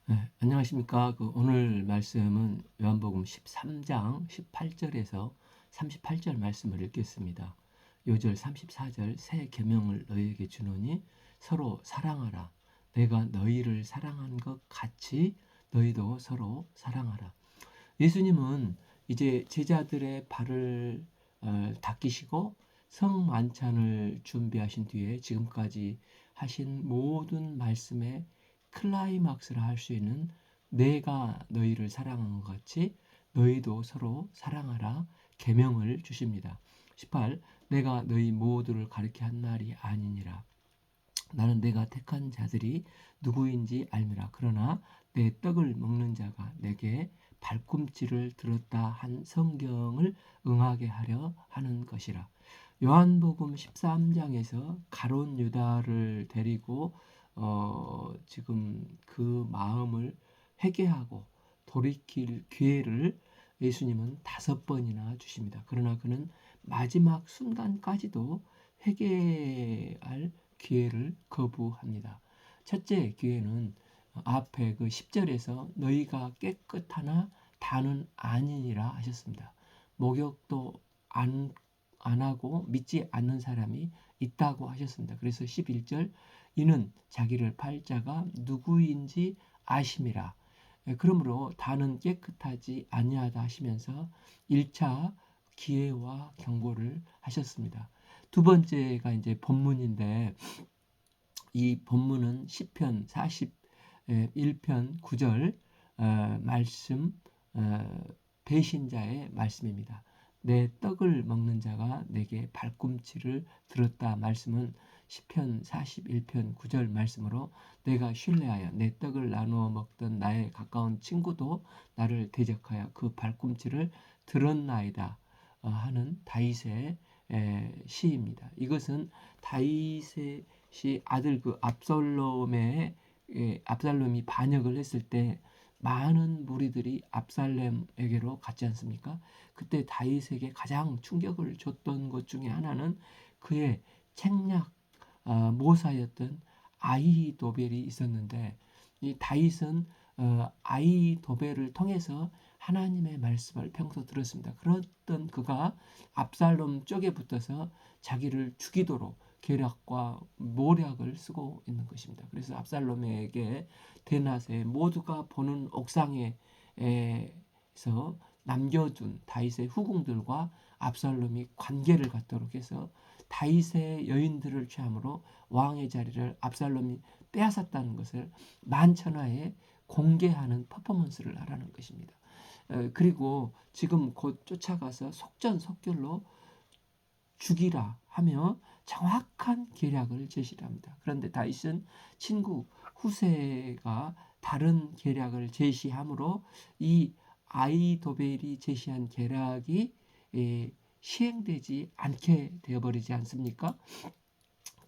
네, 안녕하십니까. 오늘 말씀은 요한복음 13장 18절에서 38절 말씀을 읽겠습니다. 요절 34절 새 계명을 너희에게 주노니 서로 사랑하라. 내가 너희를 사랑한 것 같이 너희도 서로 사랑하라. 예수님은 이제 제자들의 발을 닦이시고 성만찬을 준비하신 뒤에 지금까지 하신 모든 말씀의 클라이막스라 할 수 있는 내가 너희를 사랑한 것 같이 너희도 서로 사랑하라 계명을 주십니다. 18. 내가 너희 모두를 가리켜 한 말이 아니니라. 나는 내가 택한 자들이 누구인지 알미라. 그러나 내 떡을 먹는 자가 내게 발꿈치를 들었다 한 성경을 응하게 하려 하는 것이라. 요한복음 13장에서 가룟 유다를 데리고 지금 그 마음을 회개하고 돌이킬 기회를 예수님은 5번이나 주십니다. 그러나 그는 마지막 순간까지도 회개할 기회를 거부합니다. 첫째 기회는 앞에 그 10절에서 너희가 깨끗하나 다는 아니니라 하셨습니다. 목욕도 안 하고 믿지 않는 사람이 있다고 하셨습니다. 그래서 11절 이는 자기를 팔 자가 누구인지 아심이라. 그러므로 다는 깨끗하지 아니하다 하시면서 1차 기회와 경고를 하셨습니다. 두 번째가 이제 본문인데 이 본문은 시편 41편 9절 말씀 배신자의 말씀입니다. 내 떡을 먹는 자가 내게 발꿈치를 들었다 말씀은 시편 41편 9절 말씀으로 내가 신뢰하여 내 떡을 나누어 먹던 나의 가까운 친구도 나를 대적하여 그 발꿈치를 들었나이다 하는 다윗의 시입니다. 이것은 다윗의 아들 그 압살롬이 반역을 했을 때 많은 무리들이 압살롬에게로 갔지 않습니까? 그때 다윗에게 가장 충격을 줬던 것 중에 하나는 그의 책략 모사였던 아히도벨이 있었는데 이 다윗은 아히도벨을 통해서 하나님의 말씀을 평소 들었습니다. 그랬던 그가 압살롬 쪽에 붙어서 자기를 죽이도록 계략과 모략을 쓰고 있는 것입니다. 그래서 압살롬에게 대낮에 모두가 보는 옥상에서 남겨둔 다윗의 후궁들과 압살롬이 관계를 갖도록 해서 다윗의 여인들을 취함으로 왕의 자리를 압살롬이 빼앗았다는 것을 만천하에 공개하는 퍼포먼스를 하라는 것입니다. 그리고 지금 곧 쫓아가서 속전속결로 죽이라 하며 정확한 계략을 제시합니다. 그런데 다윗은 친구 후세가 다른 계략을 제시하므로 이 아히도벨이 제시한 계략이 시행되지 않게 되어버리지 않습니까?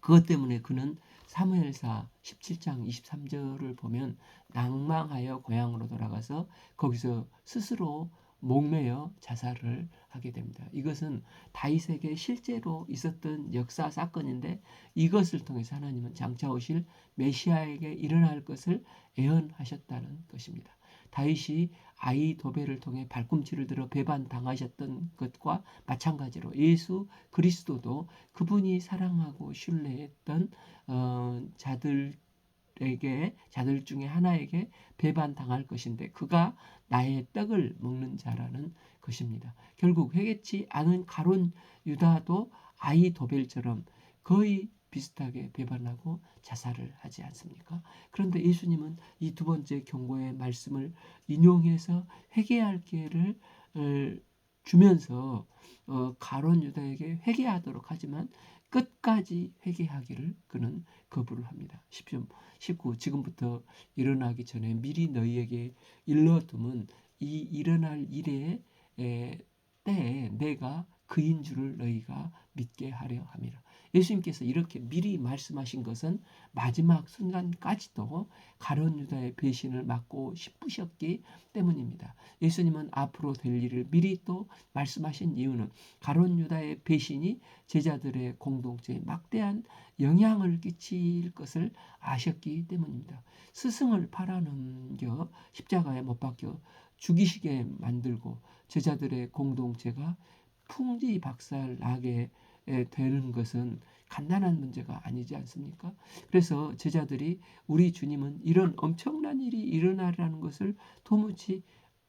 그것 때문에 그는 사무엘사 17장 23절을 보면 낭망하여 고향으로 돌아가서 거기서 스스로 목매어 자살을 하게 됩니다. 이것은 다윗에게 실제로 있었던 역사 사건인데 이것을 통해서 하나님은 장차 오실 메시아에게 일어날 것을 예언하셨다는 것입니다. 다윗이 아히도벨을 통해 발꿈치를 들어 배반당하셨던 것과 마찬가지로 예수 그리스도도 그분이 사랑하고 신뢰했던 자들 중에 하나에게 배반당할 것인데 그가 나의 떡을 먹는 자라는 것입니다. 결국 회개치 않은 가룟 유다도 아히도벨처럼 거의 비슷하게 배반하고 자살을 하지 않습니까? 그런데 예수님은 이 두 번째 경고의 말씀을 인용해서 회개할 기회를 주면서 가룟 유다에게 회개하도록 하지만 끝까지 회개하기를 그는 거부를 합니다. 19 지금부터 일어나기 전에 미리 너희에게 일러둠은 이 일어날 일의 때에 내가 그인 줄을 너희가 믿게 하려 함이라. 예수님께서 이렇게 미리 말씀하신 것은 마지막 순간까지도 가룟 유다의 배신을 막고 싶으셨기 때문입니다. 예수님은 앞으로 될 일을 미리 또 말씀하신 이유는 가룟 유다의 배신이 제자들의 공동체에 막대한 영향을 끼칠 것을 아셨기 때문입니다. 스승을 팔아넘겨 십자가에 못 박혀 죽이시게 만들고 제자들의 공동체가 풍지박살나게 되는 것은 간단한 문제가 아니지 않습니까? 그래서 제자들이 우리 주님은 이런 엄청난 일이 일어나라는 것을 도무지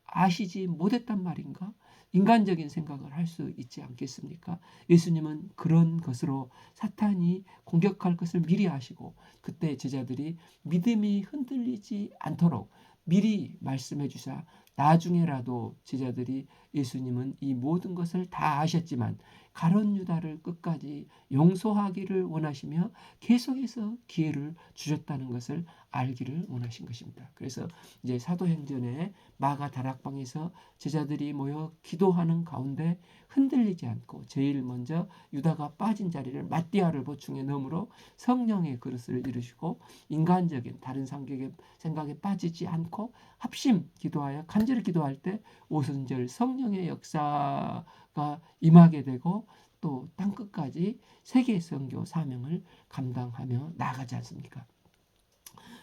아시지 못했단 말인가? 인간적인 생각을 할 수 있지 않겠습니까? 예수님은 그런 것으로 사탄이 공격할 것을 미리 아시고 그때 제자들이 믿음이 흔들리지 않도록 미리 말씀해 주사 나중에라도 제자들이 예수님은 이 모든 것을 다 아셨지만 가룟 유다를 끝까지 용서하기를 원하시며 계속해서 기회를 주셨다는 것을 알기를 원하신 것입니다. 그래서 이제 사도행전에 마가 다락방에서 제자들이 모여 기도하는 가운데 흔들리지 않고 제일 먼저 유다가 빠진 자리를 마띠아를 보충해 넣음으로 성령의 그릇을 이루시고 인간적인 다른 생각에 빠지지 않고 합심 기도하여 간절히 기도할 때 오순절 성령의 역사가 임하게 되고 또 땅끝까지 세계 선교 사명을 감당하며 나아가지 않습니까?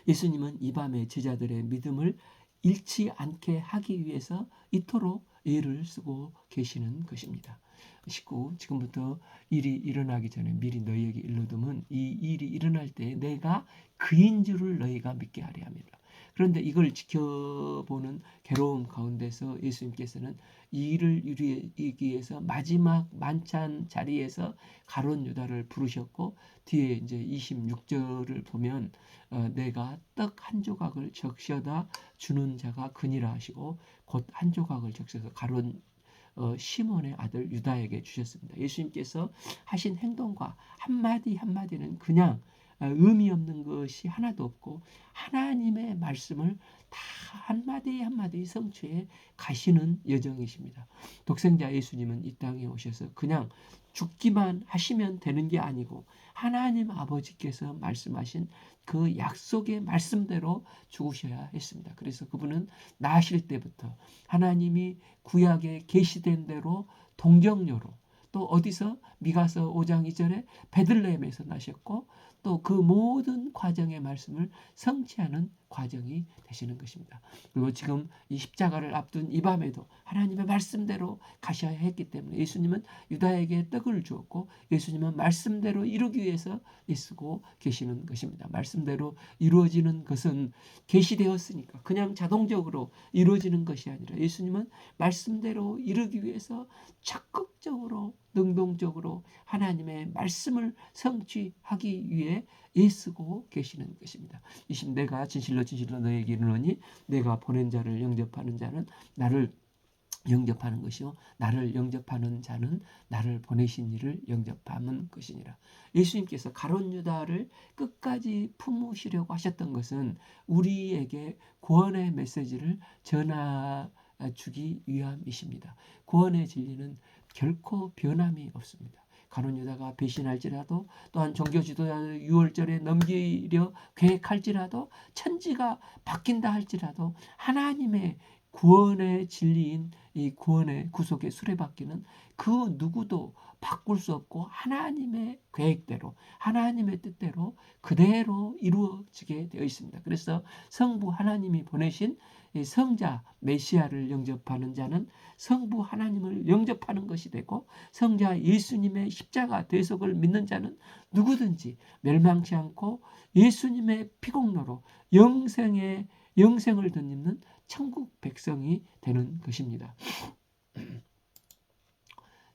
예수님은 이 밤에 제자들의 믿음을 잃지 않게 하기 위해서 이토록 애를 쓰고 계시는 것입니다. 19. 지금부터 일이 일어나기 전에 미리 너희에게 일러두면 이 일이 일어날 때 내가 그인 줄을 너희가 믿게 하려 합니다. 그런데 이걸 지켜보는 괴로움 가운데서 예수님께서는 이 일을 이루기 위해서 마지막 만찬 자리에서 가룟 유다를 부르셨고 뒤에 이제 26절을 보면 내가 떡 한 조각을 적셔다 주는 자가 그니라 하시고 곧 한 조각을 적셔서 가룟 시몬의 아들 유다에게 주셨습니다. 예수님께서 하신 행동과 한마디 한마디는 그냥 의미 없는 것이 하나도 없고 하나님의 말씀을 다 한마디 한마디 성취해 가시는 여정이십니다. 독생자 예수님은 이 땅에 오셔서 그냥 죽기만 하시면 되는 게 아니고 하나님 아버지께서 말씀하신 그 약속의 말씀대로 죽으셔야 했습니다. 그래서 그분은 나실 때부터 하나님이 구약에 계시된 대로 동정녀로 또 어디서 미가서 5장 2절에 베들레헴에서 나셨고 또 그 모든 과정의 말씀을 성취하는 과정이 되시는 것입니다. 그리고 지금 이 십자가를 앞둔 이 밤에도 하나님의 말씀대로 가셔야 했기 때문에 예수님은 유다에게 떡을 주었고 예수님은 말씀대로 이루기 위해서 애쓰고 계시는 것입니다. 말씀대로 이루어지는 것은 계시되었으니까 그냥 자동적으로 이루어지는 것이 아니라 예수님은 말씀대로 이루기 위해서 적극적으로 능동적으로 하나님의 말씀을 성취하기 위해 애쓰고 계시는 것입니다. 20 내가 진실로 진실로 너에게 이르노니 내가 보낸 자를 영접하는 자는 나를 영접하는 것이요 나를 영접하는 자는 나를 보내신 이를 영접하는 것이니라. 예수님께서 가룟 유다를 끝까지 품으시려고 하셨던 것은 우리에게 구원의 메시지를 전해주기 위함이십니다. 구원의 진리는 결코 변함이 없습니다. 가룟 유다가 배신할지라도 또한 종교 지도자를 유월절에 넘기려 계획할지라도 천지가 바뀐다 할지라도 하나님의 구원의 진리인 이 구원의 구속의 수레바퀴는 그 누구도 바꿀 수 없고 하나님의 계획대로 하나님의 뜻대로 그대로 이루어지게 되어 있습니다. 그래서 성부 하나님이 보내신 성자 메시아를 영접하는 자는 성부 하나님을 영접하는 것이 되고 성자 예수님의 십자가 대속을 믿는 자는 누구든지 멸망치 않고 예수님의 피공로로 영생을 덧입는 천국 백성이 되는 것입니다.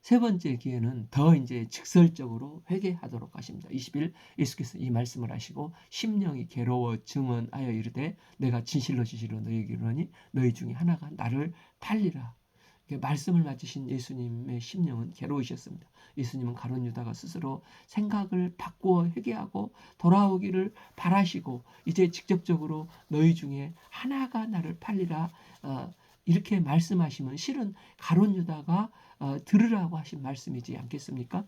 세 번째 기회는 더 이제 직설적으로 회개하도록 하십니다. 20일 예수께서 이 말씀을 하시고 심령이 괴로워 증언하여 이르되 내가 진실로 진실로 너희에게 이르노니 너희 중에 하나가 나를 팔리라. 말씀을 맞으신 예수님의 심령은 괴로우셨습니다. 예수님은 가룟 유다가 스스로 생각을 바꾸어 회개하고 돌아오기를 바라시고 이제 직접적으로 너희 중에 하나가 나를 팔리라 이렇게 말씀하시면 실은 가룟 유다가 들으라고 하신 말씀이지 않겠습니까?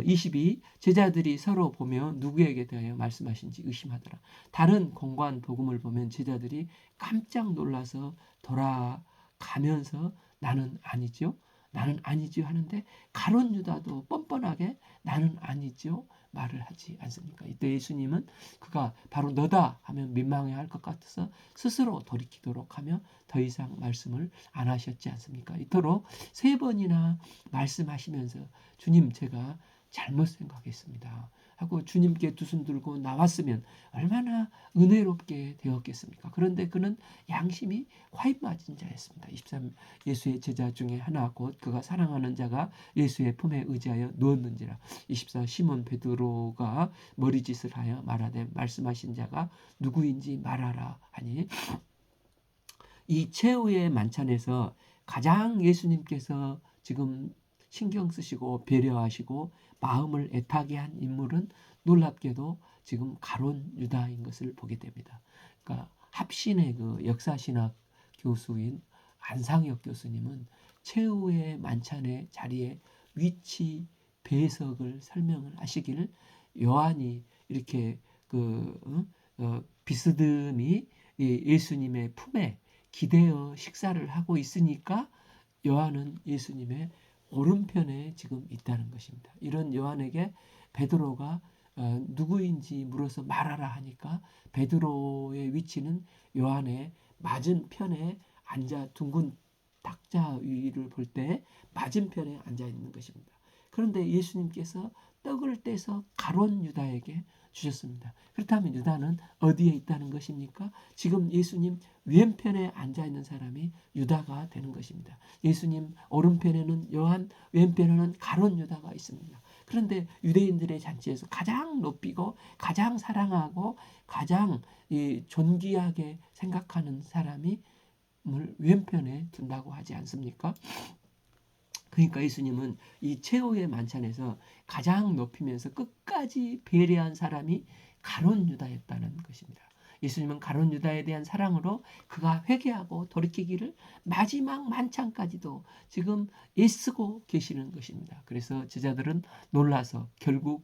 22 제자들이 서로 보며 누구에게 대하여 말씀하신지 의심하더라. 다른 공관 복음을 보면 제자들이 깜짝 놀라서 돌아가면서 나는 아니죠. 나는 아니지요 하는데 가룟 유다도 뻔뻔하게 나는 아니지요 말을 하지 않습니까? 이때 예수님은 그가 바로 너다 하면 민망해 할 것 같아서 스스로 돌이키도록 하며 더 이상 말씀을 안 하셨지 않습니까? 이토록 3번이나 말씀하시면서 주님 제가 잘못 생각했습니다 하고 주님께 두 손 들고 나왔으면 얼마나 은혜롭게 되었겠습니까? 그런데 그는 양심이 화인 맞은 자였습니다. 23 예수의 제자 중에 하나 곧 그가 사랑하는 자가 예수의 품에 의지하여 누웠는지라. 24 시몬 베드로가 머리짓을 하여 말하되 말씀하신 자가 누구인지 말하라 하니 이 최후의 만찬에서 가장 예수님께서 지금 신경 쓰시고 배려하시고 마음을 애타게 한 인물은 놀랍게도 지금 가룟 유다인 것을 보게 됩니다. 그러니까 합신의 그 역사신학 교수인 안상혁 교수님은 최후의 만찬의 자리에 위치 배석을 설명을 하시기를 요한이 이렇게 비스듬히 예수님의 품에 기대어 식사를 하고 있으니까 요한은 예수님의 오른편에 지금 있다는 것입니다. 이런 요한에게 베드로가 누구인지 물어서 말하라 하니까 베드로의 위치는 요한의 맞은편에 앉아 둥근 탁자 위를 볼 때 맞은편에 앉아 있는 것입니다. 그런데 예수님께서 떡을 떼서 가룟 유다에게 주셨습니다. 그렇다면 유다는 어디에 있다는 것입니까? 지금 예수님 왼편에 앉아 있는 사람이 유다가 되는 것입니다. 예수님 오른편에는 요한, 왼편에는 가룟 유다가 있습니다. 그런데 유대인들의 잔치에서 가장 높이고 가장 사랑하고 가장 존귀하게 생각하는 사람이 왼편에 둔다고 하지 않습니까? 그러니까 예수님은 이 최후의 만찬에서 가장 높이면서 끝까지 배려한 사람이 가룟 유다였다는 것입니다. 예수님은 가룟 유다에 대한 사랑으로 그가 회개하고 돌이키기를 마지막 만찬까지도 지금 애쓰고 계시는 것입니다. 그래서 제자들은 놀라서 결국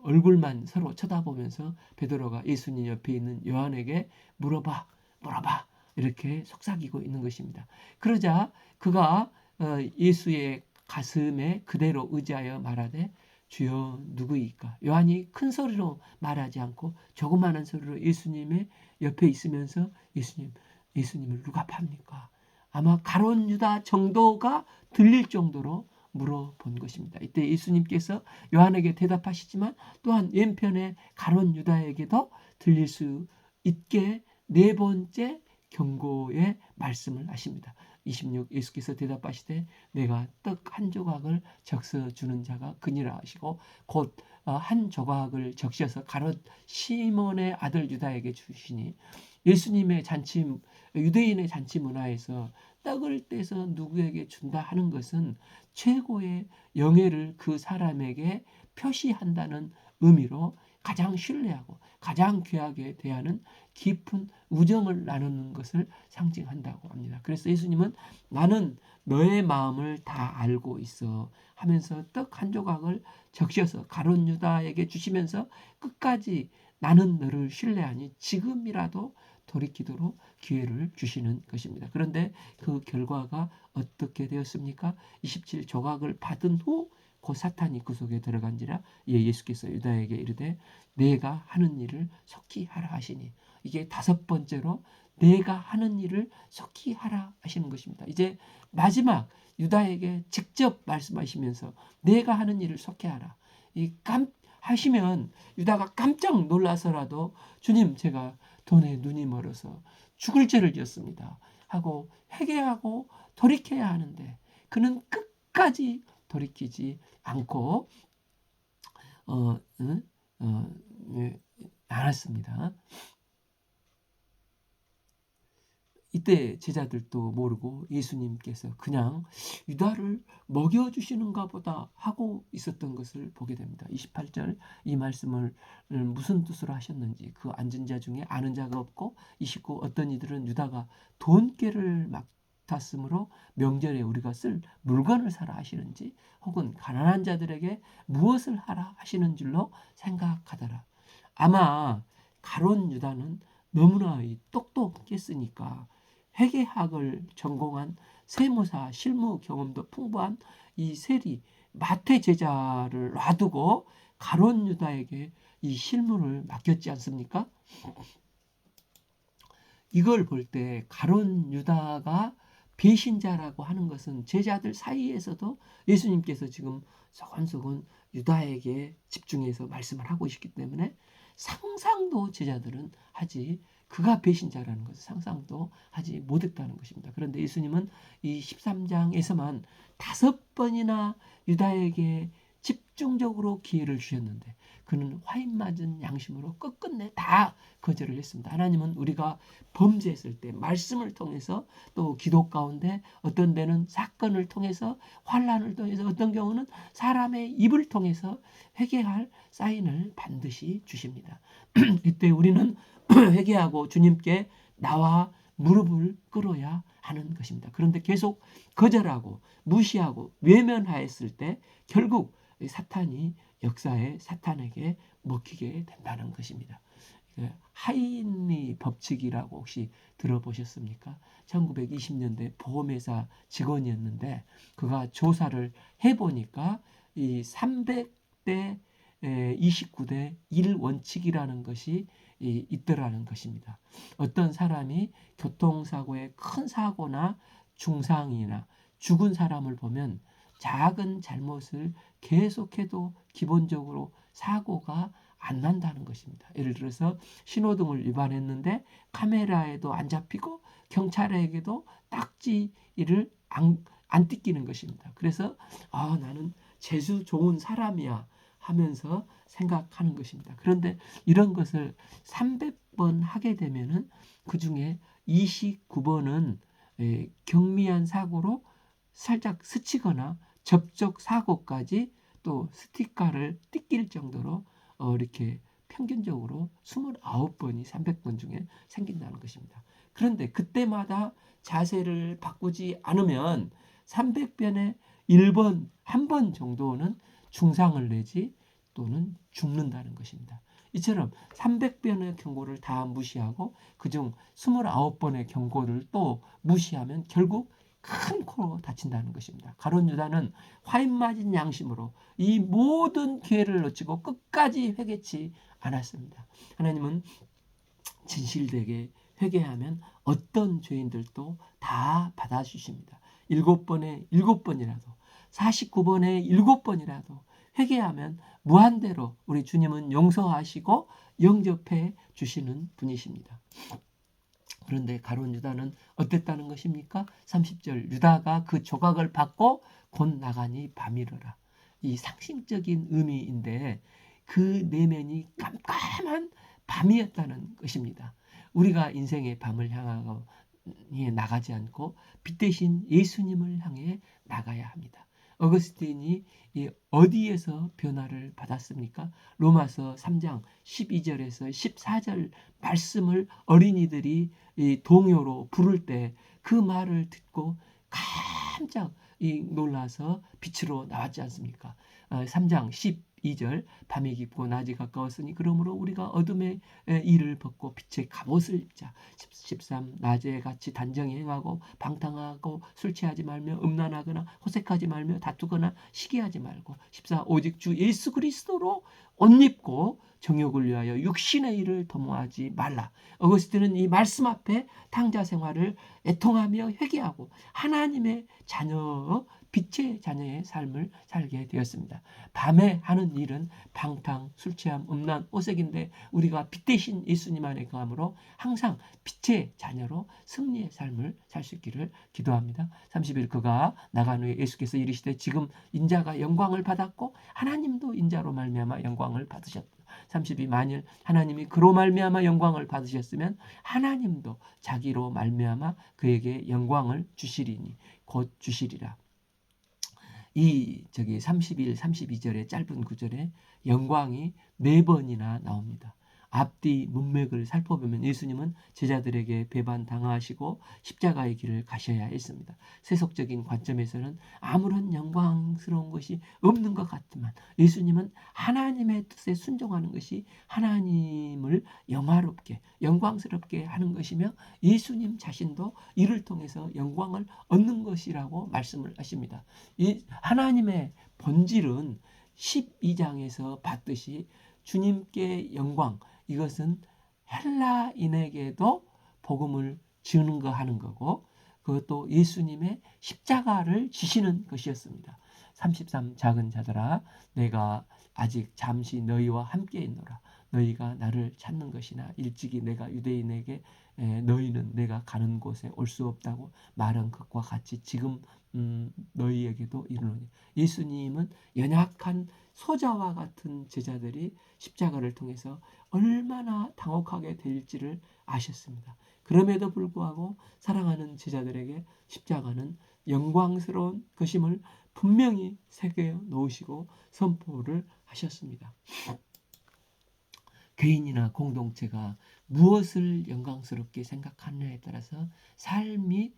얼굴만 서로 쳐다보면서 베드로가 예수님 옆에 있는 요한에게 물어봐 이렇게 속삭이고 있는 것입니다. 그러자 그가 예수의 가슴에 그대로 의지하여 말하되 주여 누구이까? 요한이 큰 소리로 말하지 않고 조그마한 소리로 예수님의 옆에 있으면서 예수님을 누가 팝니까? 아마 가룟 유다 정도가 들릴 정도로 물어본 것입니다. 이때 예수님께서 요한에게 대답하시지만 또한 왼편에 가룟 유다에게도 들릴 수 있게 4번째 경고의 말씀을 하십니다. 26 예수께서 대답하시되 내가 떡 한 조각을 적셔 주는 자가 그니라 하시고 곧 한 조각을 적셔서 가롯 시몬의 아들 유다에게 주시니 예수님의 잔치 유대인의 잔치 문화에서 떡을 떼서 누구에게 준다 하는 것은 최고의 영예를 그 사람에게 표시한다는 의미로 가장 신뢰하고 가장 귀하게 대하는 깊은 우정을 나누는 것을 상징한다고 합니다. 그래서 예수님은 나는 너의 마음을 다 알고 있어 하면서 떡 한 조각을 적셔서 가룟 유다에게 주시면서 끝까지 나는 너를 신뢰하니 지금이라도 돌이키도록 기회를 주시는 것입니다. 그런데 그 결과가 어떻게 되었습니까? 27 조각을 받은 후 곧 사탄이 그 속에 들어간지라 예수께서 유다에게 이르되 내가 하는 일을 속히 하라 하시니 이게 5번째로 내가 하는 일을 속히 하라 하시는 것입니다. 이제 마지막 유다에게 직접 말씀하시면서 내가 하는 일을 속히 하라. 하시면 유다가 깜짝 놀라서라도 주님 제가 돈에 눈이 멀어서 죽을 죄를 지었습니다 하고 회개하고 돌이켜야 하는데 그는 끝까지 돌이키지 않고 않았습니다. 이때 제자들도 모르고 예수님께서 그냥 유다를 먹여주시는가 보다 하고 있었던 것을 보게 됩니다. 28절 이 말씀을 무슨 뜻으로 하셨는지 그 앉은 자 중에 아는 자가 없고 29 어떤 이들은 유다가 돈꾀를 맡았으므로 명절에 우리가 쓸 물건을 사라 하시는지 혹은 가난한 자들에게 무엇을 하라 하시는 줄로 생각하더라. 아마 가룟 유다는 너무나 똑똑했으니까 회계학을 전공한 세무사 실무 경험도 풍부한 이 세리 마태 제자를 놔두고 가룟 유다에게 이 실무를 맡겼지 않습니까? 이걸 볼 때 가룟 유다가 배신자라고 하는 것은 제자들 사이에서도 예수님께서 지금 소곤소곤 유다에게 집중해서 말씀을 하고 있기 때문에 상상도 제자들은 하지, 그가 배신자라는 것을 상상도 하지 못했다는 것입니다. 그런데 예수님은 이 13장에서만 5번이나 유다에게 집중적으로 기회를 주셨는데 그는 화인 맞은 양심으로 끝끝내 다 거절을 했습니다. 하나님은 우리가 범죄했을 때 말씀을 통해서, 또 기도 가운데 어떤 데는 사건을 통해서, 환난을 통해서, 어떤 경우는 사람의 입을 통해서 회개할 사인을 반드시 주십니다. 이때 우리는 회개하고 주님께 나와 무릎을 꿇어야 하는 것입니다. 그런데 계속 거절하고 무시하고 외면하였을 때 결국 사탄이 역사에 사탄에게 먹히게 된다는 것입니다. 하인리 법칙이라고 혹시 들어보셨습니까? 1920년대 보험회사 직원이었는데 그가 조사를 해보니까 이 300대 29대 1 원칙이라는 것이 있더라는 것입니다. 어떤 사람이 교통사고에 큰 사고나 중상이나 죽은 사람을 보면 작은 잘못을 계속해도 기본적으로 사고가 안 난다는 것입니다. 예를 들어서 신호등을 위반했는데 카메라에도 안 잡히고 경찰에게도 딱지를 안 뜯기는 것입니다. 그래서 나는 재수 좋은 사람이야 하면서 생각하는 것입니다. 그런데 이런 것을 300번 하게 되면은 그 중에 29번은 경미한 사고로 살짝 스치거나 접촉 사고까지 또 스티커를 뜯길 정도로 이렇게 평균적으로 29번이 300번 중에 생긴다는 것입니다. 그런데 그때마다 자세를 바꾸지 않으면 300번에 1번, 한 번 정도는 중상을 내지 또는 죽는다는 것입니다. 이처럼 300번의 경고를 다 무시하고 그중 29번의 경고를 또 무시하면 결국 큰 코로 다친다는 것입니다. 가룟 유다는 화인 맞은 양심으로 이 모든 기회를 놓치고 끝까지 회개치 않았습니다. 하나님은 진실되게 회개하면 어떤 죄인들도 다 받아주십니다. 7번에 7번이라도 49번에 7번이라도 회개하면 무한대로 우리 주님은 용서하시고 영접해 주시는 분이십니다. 그런데 가룟 유다는 어땠다는 것입니까? 30절 유다가 그 조각을 받고 곧 나가니 밤이러라. 이 상징적인 의미인데 그 내면이 깜깜한 밤이었다는 것입니다. 우리가 인생의 밤을 향하고 나가지 않고 빛 대신 예수님을 향해 나가야 합니다. 어거스틴이 어디에서 변화를 받았습니까? 로마서 3장 12절에서 14절 말씀을 어린이들이 동요로 부를 때 그 말을 듣고 깜짝 놀라서 빛으로 나왔지 않습니까? 3장 12절 밤이 깊고 낮이 가까웠으니 그러므로 우리가 어둠의 일을 벗고 빛의 갑옷을 입자. 13 낮에 같이 단정히 행하고 방탕하고 술 취하지 말며 음란하거나 호색하지 말며 다투거나 시기하지 말고 14 오직 주 예수 그리스도로 옷 입고 정욕을 위하여 육신의 일을 도모하지 말라. 어거스틴은 이 말씀 앞에 탕자 생활을 애통하며 회개하고 하나님의 자녀, 빛의 자녀의 삶을 살게 되었습니다. 밤에 하는 일은 방탕, 술취함, 음란, 오색인데 우리가 빛 대신 예수님 안에 거함으로 항상 빛의 자녀로 승리의 삶을 살 수 있기를 기도합니다. 30일 그가 나간 후에 예수께서 이르시되 지금 인자가 영광을 받았고 하나님도 인자로 말미암아 영광을 받으셨다. 32 만일 하나님이 그로 말미암아 영광을 받으셨으면 하나님도 자기로 말미암아 그에게 영광을 주시리니 곧 주시리라. 이 31, 32절의 짧은 구절에 영광이 4번이나 나옵니다. 앞뒤 문맥을 살펴보면 예수님은 제자들에게 배반당하시고 십자가의 길을 가셔야 했습니다. 세속적인 관점에서는 아무런 영광스러운 것이 없는 것 같지만 예수님은 하나님의 뜻에 순종하는 것이 하나님을 영화롭게 영광스럽게 하는 것이며 예수님 자신도 이를 통해서 영광을 얻는 것이라고 말씀을 하십니다. 이 하나님의 본질은 12장에서 봤듯이 주님께 영광, 이것은 헬라인에게도 복음을 증거하는 거고 그것도 예수님의 십자가를 지시는 것이었습니다. 33 작은 자들아 내가 아직 잠시 너희와 함께 있노라. 너희가 나를 찾는 것이나 일찍이 내가 유대인에게 너희는 내가 가는 곳에 올 수 없다고 말한 것과 같이 지금 너희에게도 이르노니. 예수님은 연약한 소자와 같은 제자들이 십자가를 통해서 얼마나 당혹하게 될지를 아셨습니다. 그럼에도 불구하고 사랑하는 제자들에게 십자가는 영광스러운 것임을 분명히 새겨 놓으시고 선포를 하셨습니다. 개인이나 공동체가 무엇을 영광스럽게 생각하느냐에 따라서 삶의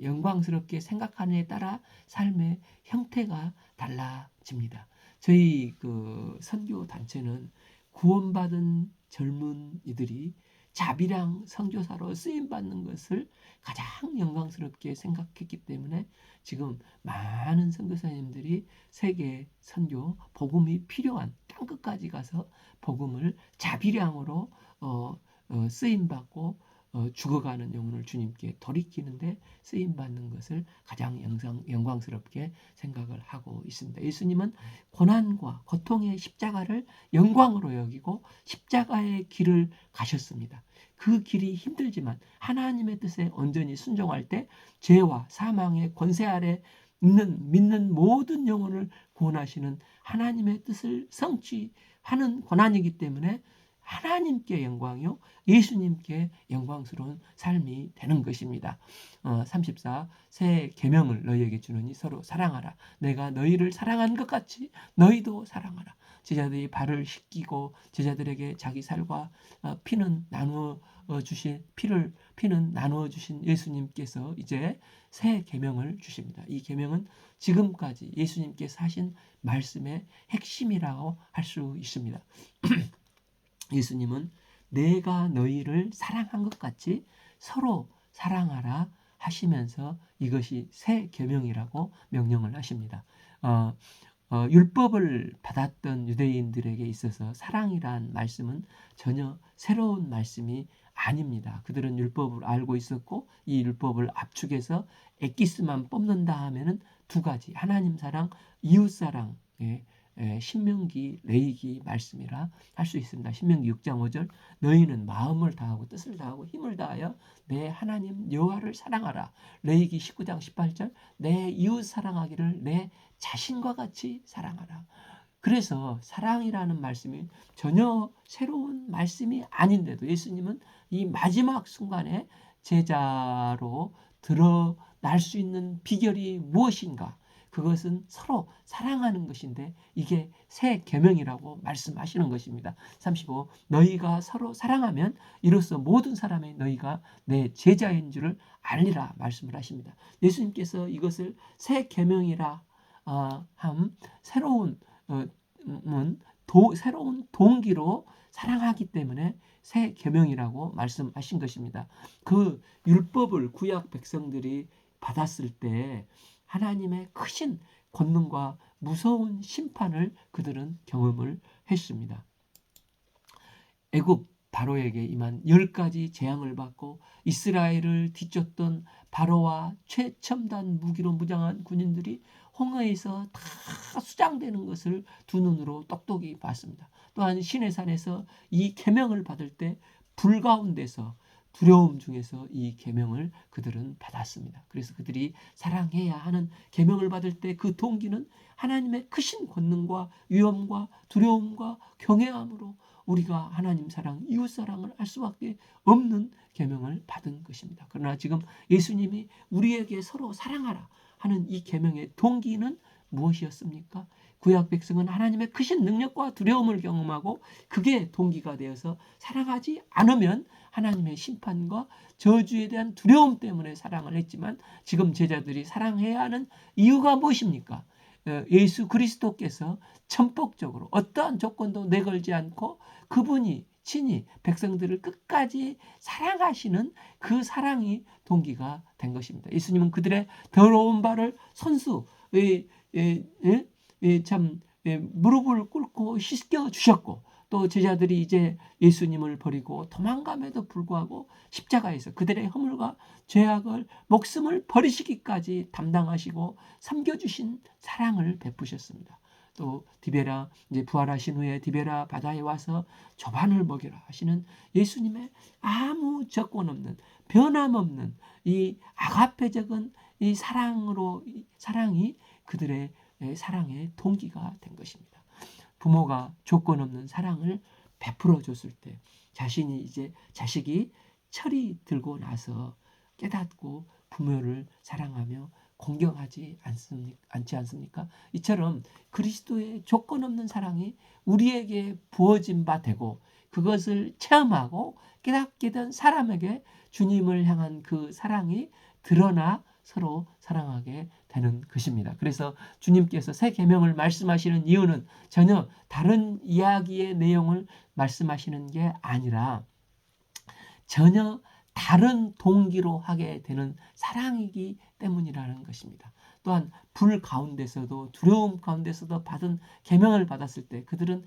영광스럽게 생각하느냐에 따라 삶의 형태가 달라집니다. 저희 그 선교 단체는 구원받은 젊은이들이 자비랑 선교사로 쓰임 받는 것을 가장 영광스럽게 생각했기 때문에 지금 많은 선교사님들이 세계 선교 복음이 필요한 땅끝까지 가서 복음을 자비량으로 쓰임 받고 죽어가는 영혼을 주님께 돌이키는데 쓰임 받는 것을 가장 영광스럽게 생각을 하고 있습니다. 예수님은 고난과 고통의 십자가를 영광으로 여기고 십자가의 길을 가셨습니다. 그 길이 힘들지만 하나님의 뜻에 온전히 순종할 때 죄와 사망의 권세 아래 있는 믿는 모든 영혼을 구원하시는 하나님의 뜻을 성취하는 고난이기 때문에 하나님께 영광이요 예수님께 영광스러운 삶이 되는 것입니다. 34 새 계명을 너희에게 주노니 서로 사랑하라. 내가 너희를 사랑한 것 같이 너희도 사랑하라. 제자들이 발을 씻기고 제자들에게 자기 살과 피는 나누어 주신 피는 나누어 주신 예수님께서 이제 새 계명을 주십니다. 이 계명은 지금까지 예수님께서 하신 말씀의 핵심이라고 할 수 있습니다. 예수님은 내가 너희를 사랑한 것 같이 서로 사랑하라 하시면서 이것이 새 계명이라고 명령을 하십니다. 율법을 받았던 유대인들에게 있어서 사랑이란 말씀은 전혀 새로운 말씀이 아닙니다. 그들은 율법을 알고 있었고 이 율법을 압축해서 엑기스만 뽑는다 하면은 두 가지 하나님 사랑, 이웃 사랑 신명기, 레위기 말씀이라 할 수 있습니다. 신명기 6장 5절 너희는 마음을 다하고 뜻을 다하고 힘을 다하여 내 하나님 여호와를 사랑하라. 레위기 19장 18절 내 이웃 사랑하기를 내 자신과 같이 사랑하라. 그래서 사랑이라는 말씀이 전혀 새로운 말씀이 아닌데도 예수님은 이 마지막 순간에 제자로 드러날 수 있는 비결이 무엇인가? 그것은 서로 사랑하는 것인데 이게 새 계명이라고 말씀하시는 것입니다. 35 너희가 서로 사랑하면 이로써 모든 사람의 너희가 내 제자인 줄을 알리라 말씀을 하십니다. 예수님께서 이것을 새 계명이라 함 새로운 새로운 동기로 사랑하기 때문에 새 계명이라고 말씀하신 것입니다. 그 율법을 구약 백성들이 받았을 때 하나님의 크신 권능과 무서운 심판을 그들은 경험을 했습니다. 애굽 바로에게 임한 10가지 재앙을 받고 이스라엘을 뒤쫓던 바로와 최첨단 무기로 무장한 군인들이 홍해에서 다 수장되는 것을 두 눈으로 똑똑히 봤습니다. 또한 시내산에서 이 계명을 받을 때 불 가운데서 두려움 중에서 이 계명을 그들은 받았습니다. 그래서 그들이 사랑해야 하는 계명을 받을 때 그 동기는 하나님의 크신 권능과 위엄과 두려움과 경외함으로 우리가 하나님 사랑, 이웃 사랑을 할 수밖에 없는 계명을 받은 것입니다. 그러나 지금 예수님이 우리에게 서로 사랑하라 하는 이 계명의 동기는 무엇이었습니까? 구약 백성은 하나님의 크신 능력과 두려움을 경험하고 그게 동기가 되어서 사랑하지 않으면 하나님의 심판과 저주에 대한 두려움 때문에 사랑을 했지만 지금 제자들이 사랑해야 하는 이유가 무엇입니까? 예수 그리스도께서 천폭적으로 어떠한 조건도 내걸지 않고 그분이 친히 백성들을 끝까지 사랑하시는 그 사랑이 동기가 된 것입니다. 예수님은 그들의 더러운 발을 손수 무릎을 꿇고 씻겨 주셨고 또 제자들이 이제 예수님을 버리고 도망감에도 불구하고 십자가에서 그들의 허물과 죄악을 목숨을 버리시기까지 담당하시고 섬겨주신 사랑을 베푸셨습니다. 또 디베라 이제 부활하신 후에 디베라 바다에 와서 조반을 먹이라 하시는 예수님의 아무 조건 없는 변함없는 이 아가페적인 이 사랑이 그들의 사랑의 동기가 된 것입니다. 부모가 조건 없는 사랑을 베풀어 줬을 때 자식이 철이 들고 나서 깨닫고 부모를 사랑하며 공경하지 않지 않습니까? 이처럼 그리스도의 조건 없는 사랑이 우리에게 부어진 바 되고 그것을 체험하고 깨닫게 된 사람에게 주님을 향한 그 사랑이 드러나 서로 사랑하게 되는 것입니다. 그래서 주님께서 새 계명을 말씀하시는 이유는 전혀 다른 이야기의 내용을 말씀하시는 게 아니라 전혀 다른 동기로 하게 되는 사랑이기 때문이라는 것입니다. 또한 불 가운데서도 두려움 가운데서도 받은 계명을 받았을 때 그들은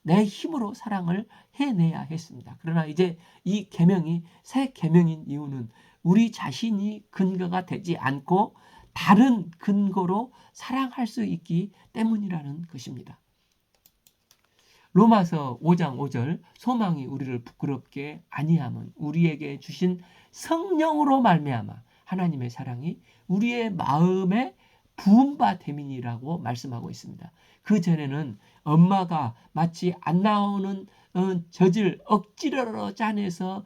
내 힘으로 사랑을 해내야 했습니다. 그러나 이제 이 계명이 새 계명인 이유는 우리 자신이 근거가 되지 않고 다른 근거로 사랑할 수 있기 때문이라는 것입니다. 로마서 5장 5절 소망이 우리를 부끄럽게 아니함은 우리에게 주신 성령으로 말미암아 하나님의 사랑이 우리의 마음에 부은 바 됨이니라고 말씀하고 있습니다. 그 전에는 엄마가 마치 안 나오는 젖을 억지로 짜내서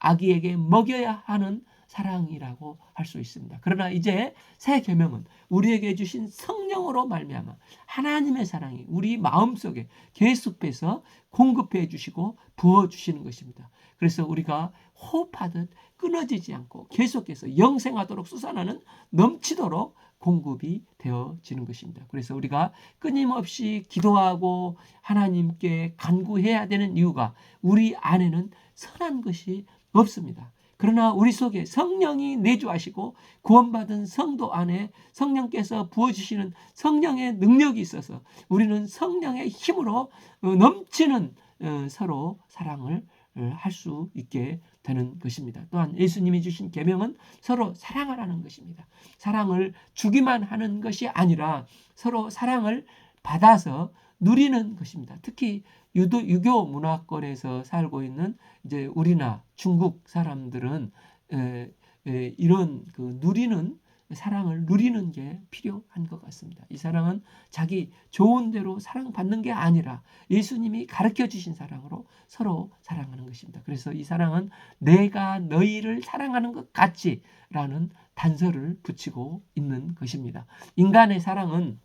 아기에게 먹여야 하는 사랑이라고 할 수 있습니다. 그러나 이제 새 계명은 우리에게 주신 성령으로 말미암아 하나님의 사랑이 우리 마음속에 계속해서 공급해 주시고 부어 주시는 것입니다. 그래서 우리가 호흡하듯 끊어지지 않고 계속해서 영생하도록 솟아나는 넘치도록 공급이 되어지는 것입니다. 그래서 우리가 끊임없이 기도하고 하나님께 간구해야 되는 이유가 우리 안에는 선한 것이 없습니다. 그러나 우리 속에 성령이 내주하시고 구원받은 성도 안에 성령께서 부어주시는 성령의 능력이 있어서 우리는 성령의 힘으로 넘치는 서로 사랑을 할 수 있게 되는 것입니다. 또한 예수님이 주신 계명은 서로 사랑하라는 것입니다. 사랑을 주기만 하는 것이 아니라 서로 사랑을 받아서 누리는 것입니다. 특히 유교 문화권에서 살고 있는 이제 우리나 중국 사람들은 이런 사랑을 누리는 게 필요한 것 같습니다. 이 사랑은 자기 좋은 대로 사랑받는 게 아니라 예수님이 가르쳐 주신 사랑으로 서로 사랑하는 것입니다. 그래서 이 사랑은 내가 너희를 사랑하는 것 같지라는 단서를 붙이고 있는 것입니다. 인간의 사랑은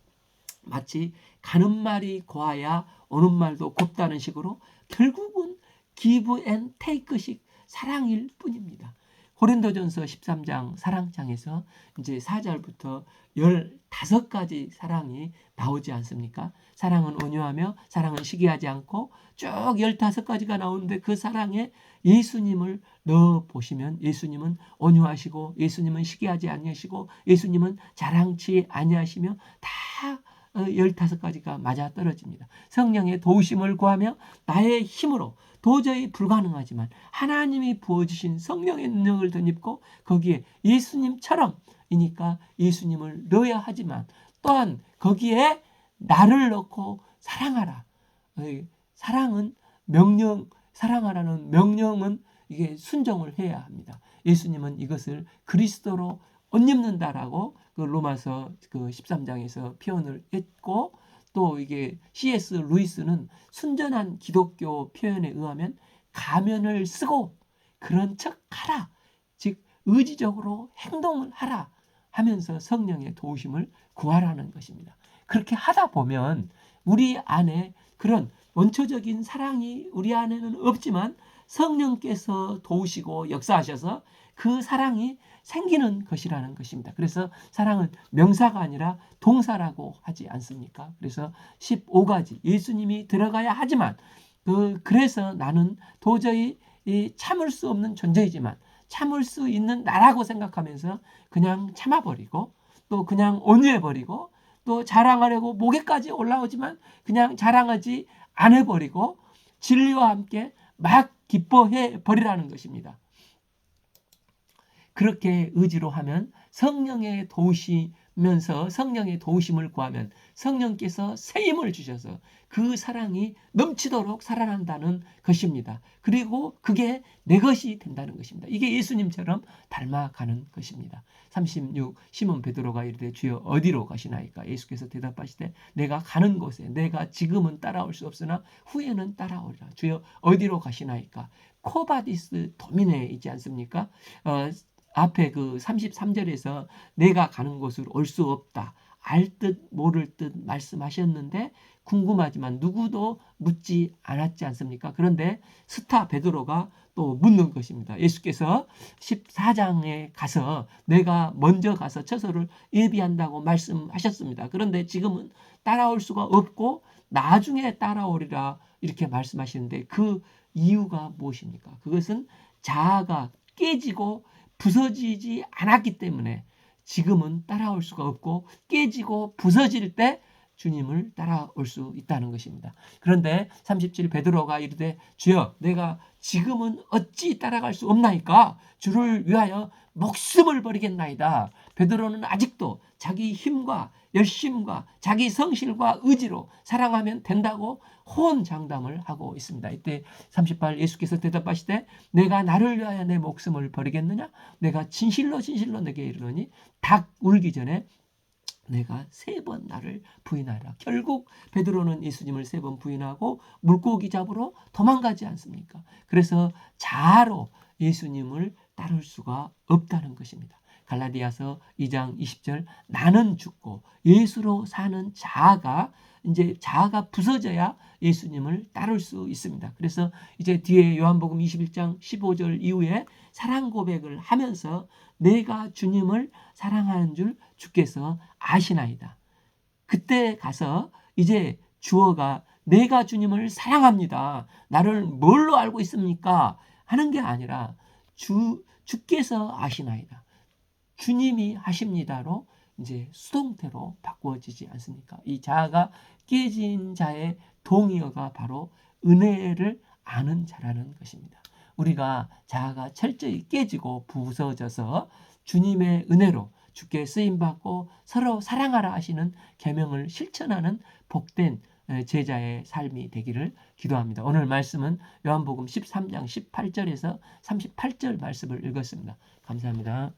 마치 가는 말이 고와야 오는 말도 곱다는 식으로 결국은 give and take식 사랑일 뿐입니다. 고린도전서 13장 사랑장에서 이제 4절부터 15가지 사랑이 나오지 않습니까? 사랑은 온유하며 사랑은 시기하지 않고 쭉 15가지가 나오는데 그 사랑에 예수님을 넣어 보시면 예수님은 온유하시고 예수님은 시기하지 아니하시고 예수님은 자랑치 아니하시며 다 15가지가 맞아 떨어집니다. 성령의 도우심을 구하며 나의 힘으로 도저히 불가능하지만 하나님이 부어주신 성령의 능력을 덧입고 거기에 예수님처럼이니까 예수님을 넣어야 하지만 또한 거기에 나를 넣고 사랑하라. 사랑하라는 명령은 이게 순종을 해야 합니다. 예수님은 이것을 그리스도로 옷 입는다라고 그 로마서 13장에서 표현을 했고 또 이게 C.S. 루이스는 순전한 기독교 표현에 의하면 가면을 쓰고 그런 척 하라. 즉 의지적으로 행동을 하라 하면서 성령의 도우심을 구하라는 것입니다. 그렇게 하다 보면 우리 안에 그런 원초적인 사랑이 우리 안에는 없지만 성령께서 도우시고 역사하셔서 그 사랑이 생기는 것이라는 것입니다. 그래서 사랑은 명사가 아니라 동사라고 하지 않습니까? 그래서 15가지 예수님이 들어가야 하지만 그래서 나는 도저히 참을 수 없는 존재이지만 참을 수 있는 나라고 생각하면서 그냥 참아버리고 또 그냥 온유해버리고 또 자랑하려고 목에까지 올라오지만 그냥 자랑하지 않아버리고 진리와 함께 막 기뻐해 버리라는 것입니다. 그렇게 의지로 하면 성령의 도우시면서 성령의 도우심을 구하면 성령께서 새 힘을 주셔서 그 사랑이 넘치도록 살아난다는 것입니다. 그리고 그게 내 것이 된다는 것입니다. 이게 예수님처럼 닮아가는 것입니다. 36 시몬 베드로가 이르되 주여 어디로 가시나이까? 예수께서 대답하시되 내가 가는 곳에 내가 지금은 따라올 수 없으나 후에는 따라오리라. 주여 어디로 가시나이까? 코바디스 도미네 있지 않습니까? 앞에 그 33절에서 내가 가는 곳으로 올 수 없다. 알 듯 모를 듯 말씀하셨는데 궁금하지만 누구도 묻지 않았지 않습니까? 그런데 스타 베드로가 또 묻는 것입니다. 예수께서 14장에 가서 내가 먼저 가서 처소를 예비한다고 말씀하셨습니다. 그런데 지금은 따라올 수가 없고 나중에 따라오리라 이렇게 말씀하시는데 그 이유가 무엇입니까? 그것은 자아가 깨지고 부서지지 않았기 때문에 지금은 따라올 수가 없고 깨지고 부서질 때 주님을 따라올 수 있다는 것입니다. 그런데 37 베드로가 이르되 주여 내가 지금은 어찌 따라갈 수 없나이까? 주를 위하여 목숨을 버리겠나이다. 베드로는 아직도 자기 힘과 열심과 자기 성실과 의지로 사랑하면 된다고 호언장담을 하고 있습니다. 이때 38 예수께서 대답하시되 내가 나를 위하여 내 목숨을 버리겠느냐? 내가 진실로 진실로 내게 이르노니 닭 울기 전에 내가 3번 나를 부인하라. 결국 베드로는 예수님을 3번 부인하고 물고기 잡으러 도망가지 않습니까? 그래서 자아로 예수님을 따를 수가 없다는 것입니다. 갈라디아서 2장 20절 나는 죽고 예수로 사는 자아가 이제 자아가 부서져야 예수님을 따를 수 있습니다. 그래서 이제 뒤에 요한복음 21장 15절 이후에 사랑 고백을 하면서 내가 주님을 사랑하는 줄 주께서 아시나이다. 그때 가서 이제 주어가 내가 주님을 사랑합니다. 나를 뭘로 알고 있습니까? 하는 게 아니라 주께서 아시나이다. 주님이 하십니다로 이제 수동태로 바꾸어지지 않습니까? 이 자아가 깨진 자의 동의어가 바로 은혜를 아는 자라는 것입니다. 우리가 자아가 철저히 깨지고 부서져서 주님의 은혜로 주께 쓰임받고 서로 사랑하라 하시는 계명을 실천하는 복된 제자의 삶이 되기를 기도합니다. 오늘 말씀은 요한복음 13장 18절에서 38절 말씀을 읽었습니다. 감사합니다.